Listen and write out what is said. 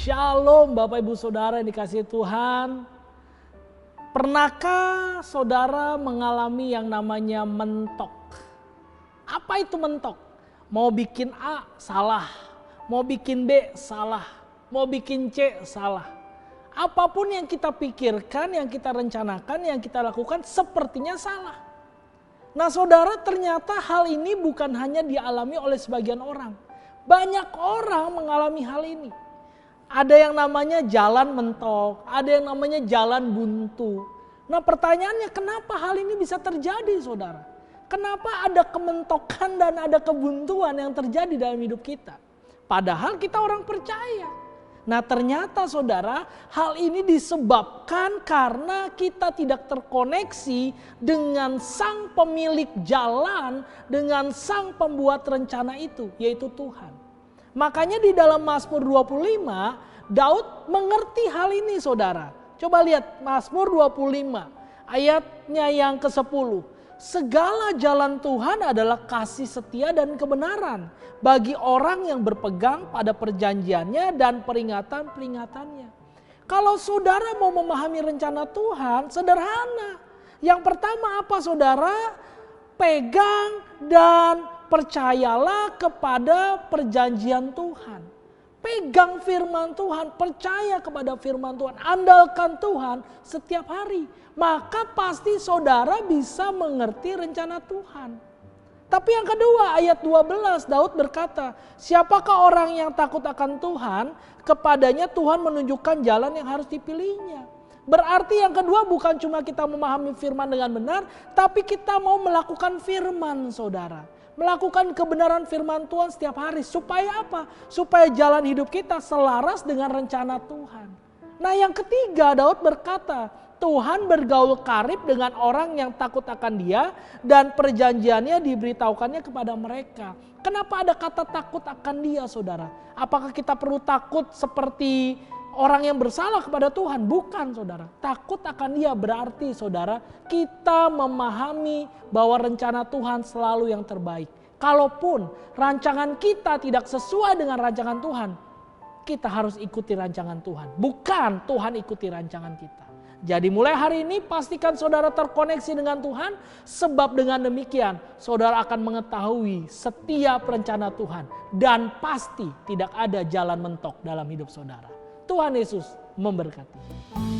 Shalom Bapak Ibu Saudara yang dikasihi Tuhan. Pernahkah saudara mengalami yang namanya mentok? Apa itu mentok? Mau bikin A salah, mau bikin B salah, mau bikin C salah. Apapun yang kita pikirkan, yang kita rencanakan, yang kita lakukan sepertinya salah. Nah saudara, ternyata hal ini bukan hanya dialami oleh sebagian orang. Banyak orang mengalami hal ini. Ada yang namanya jalan mentok, ada yang namanya jalan buntu. Nah pertanyaannya, kenapa hal ini bisa terjadi saudara? Kenapa ada kementokan dan ada kebuntuan yang terjadi dalam hidup kita? Padahal kita orang percaya. Nah ternyata saudara, hal ini disebabkan karena kita tidak terkoneksi dengan sang pemilik jalan, dengan sang pembuat rencana itu, yaitu Tuhan. Makanya di dalam Mazmur 25, Daud mengerti hal ini saudara. Coba lihat Mazmur 25 ayatnya yang ke-10. Segala jalan Tuhan adalah kasih setia dan kebenaran bagi orang yang berpegang pada perjanjiannya dan peringatan-peringatannya. Kalau saudara mau memahami rencana Tuhan, sederhana. Yang pertama apa saudara? Pegang dan percayalah kepada perjanjian Tuhan. Pegang firman Tuhan, percaya kepada firman Tuhan, andalkan Tuhan setiap hari. Maka pasti saudara bisa mengerti rencana Tuhan. Tapi yang kedua ayat 12 Daud berkata, siapakah orang yang takut akan Tuhan? Kepadanya Tuhan menunjukkan jalan yang harus dipilihnya. Berarti yang kedua bukan cuma kita memahami firman dengan benar, tapi kita mau melakukan firman saudara. Melakukan kebenaran firman Tuhan setiap hari. Supaya apa? Supaya jalan hidup kita selaras dengan rencana Tuhan. Nah yang ketiga Daud berkata, Tuhan bergaul karib dengan orang yang takut akan Dia dan perjanjiannya diberitahukannya kepada mereka. Kenapa ada kata takut akan Dia saudara? Apakah kita perlu takut seperti orang yang bersalah kepada Tuhan? Bukan saudara. Takut akan Dia berarti saudara kita memahami bahwa rencana Tuhan selalu yang terbaik. Kalaupun rancangan kita tidak sesuai dengan rancangan Tuhan, kita harus ikuti rancangan Tuhan. Bukan Tuhan ikuti rancangan kita. Jadi mulai hari ini pastikan saudara terkoneksi dengan Tuhan. Sebab dengan demikian saudara akan mengetahui setiap rencana Tuhan. Dan pasti tidak ada jalan mentok dalam hidup saudara. Tuhan Yesus memberkati.